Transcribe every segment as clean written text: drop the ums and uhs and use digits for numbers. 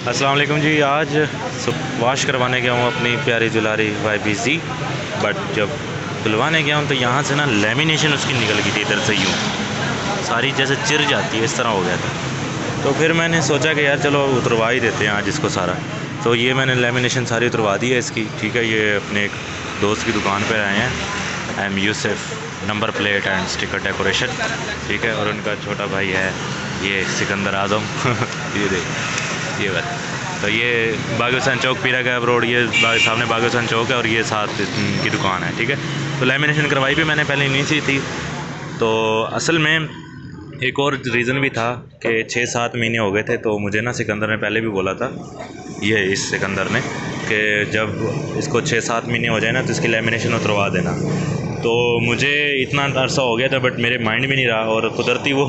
अस्सलाम वालेकुम जी। आज वॉश करवाने गया हूँ अपनी प्यारी दुलारी YBZ, बट जब धुलवाने गया हूँ तो यहाँ से ना लेमिनेशन उसकी निकल गई थी इधर से, यूँ सारी जैसे चिर जाती है इस तरह हो गया था। तो फिर मैंने सोचा कि यार चलो उतरवा ही देते हैं आज इसको सारा। तो ये मैंने लेमिनेशन सारी उतरवा दी है इसकी, ठीक है। ये अपने एक दोस्त की दुकान पर आए हैं, M Yusuf, number plate and sticker decoration, ठीक है। और उनका छोटा भाई है ये सिकंदर आज़म ये देख ये बात। तो ये बागोसान चौक, पीरा गैब रोड, ये सामने बागोसान चौक है और ये साथ की दुकान है, ठीक है। तो लेमिनेशन करवाई भी मैंने पहले नहीं सी थी। तो असल में एक और रीज़न भी था कि 6-7 महीने हो गए थे, तो मुझे ना सिकंदर ने पहले भी बोला था, ये इस सिकंदर ने, कि जब इसको 6-7 महीने हो जाए ना तो इसकी लेमिनेशन उतरवा देना। तो मुझे इतना अरसा हो गया था बट मेरे माइंड में नहीं रहा, और कुदरती वो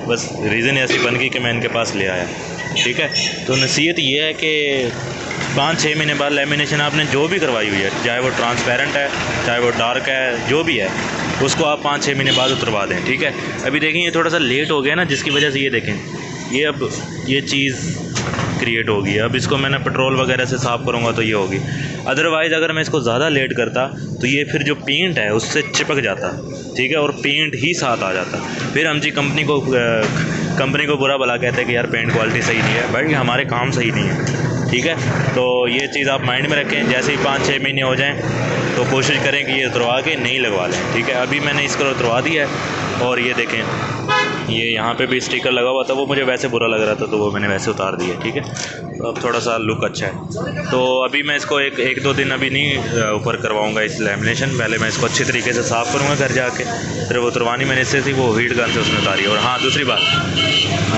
बस रीज़न ऐसी बन गई कि मैं इनके पास ले आया, ठीक है। तो नसीहत ये है कि 5-6 महीने बाद लेमिनेशन आपने जो भी करवाई हुई है, चाहे वो ट्रांसपेरेंट है चाहे वो डार्क है, जो भी है, उसको आप 5-6 महीने बाद उतरवा दें, ठीक है। अभी देखें ये थोड़ा सा लेट हो गया ना, जिसकी वजह से ये देखें ये अब ये चीज़ क्रिएट होगी। अब इसको मैंने पेट्रोल वगैरह से साफ़ करूँगा तो ये होगी। अदरवाइज़ अगर मैं इसको ज़्यादा लेट करता तो ये फिर जो पेंट है उससे चिपक जाता, ठीक है, और पेंट ही साथ आ जाता। फिर हम जी कंपनी को बुरा भला कहते हैं कि यार पेंट क्वालिटी सही नहीं है, भाई हमारे काम सही नहीं है, ठीक है। तो ये चीज़ आप माइंड में रखें। जैसे ही 5-6 महीने हो जाएं तो कोशिश करें कि ये उतरवा के नहीं लगवा लें, ठीक है। अभी मैंने इसको उतरवा दिया है और ये देखें ये यहाँ पे भी स्टिकर लगा हुआ था, वो मुझे वैसे बुरा लग रहा था तो वो मैंने वैसे उतार दिया, ठीक है। तो अब थोड़ा सा लुक अच्छा है। तो अभी मैं इसको एक दो दिन अभी नहीं ऊपर करवाऊँगा इस लेमिनेशन। पहले मैं इसको अच्छी तरीके से साफ़ करूँगा घर जाके, फिर वो उतरवानी मैंने इससे थी, वो हीट गन से उसने उतारी। और हाँ, दूसरी बात,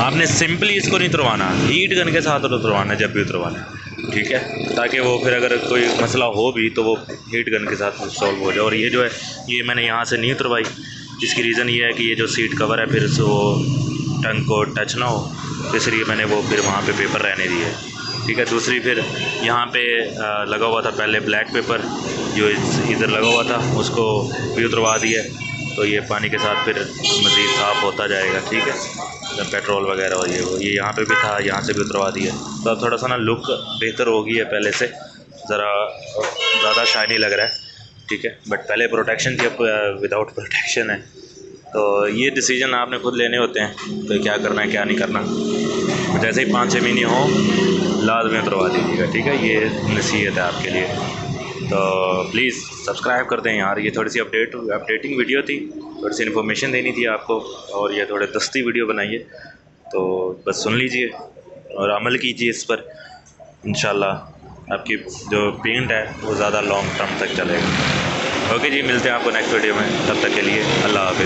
आपने सिंपली इसको नहीं उतरवाना, हीट गन के साथ उतरवाना जब भी उतरवाना, ठीक है, ताकि वो फिर अगर कोई मसला हो भी तो वो हीट गन के साथ सॉल्व हो जाए। और ये जो है ये मैंने यहाँ से नहीं उतरवाई, इसकी रीज़न ये है कि ये जो सीट कवर है फिर से वो टंग को टच ना हो, तो इसलिए मैंने वो फिर वहाँ पे पेपर रहने दिए, ठीक है। दूसरी फिर यहाँ पे लगा हुआ था पहले ब्लैक पेपर जो इधर लगा हुआ था, उसको भी उतरवा दिया। तो ये पानी के साथ फिर मज़ीद साफ़ होता जाएगा, ठीक है। पेट्रोल वगैरह और ये यहाँ पे भी था, यहाँ से भी उतरवा दिया। तो अब थोड़ा सा ना लुक बेहतर हो गई है पहले से, ज़रा ज़्यादा शाइनी लग रहा है, ठीक है। बट पहले प्रोटेक्शन थी, अब विदाउट प्रोटेक्शन है। तो ये डिसीजन आपने खुद लेने होते हैं तो क्या करना है क्या नहीं करना। तो जैसे ही 5-6 महीने हो लाजमी उतरवा दीजिएगा, ठीक है। ये नसीहत है आपके लिए। तो प्लीज़ सब्सक्राइब कर दें यार, ये थोड़ी सी अपडेटिंग वीडियो थी, थोड़ी सी इन्फॉर्मेशन देनी थी आपको, और ये थोड़े दस्ती वीडियो बनाइए। तो बस सुन लीजिए और अमल कीजिए इस पर, इंशाल्लाह आपकी जो पेंट है वो ज़्यादा लॉन्ग टर्म तक चलेगा। ओके जी, मिलते हैं आपको नेक्स्ट वीडियो में, तब तक के लिए अल्लाह हाफ़िज़।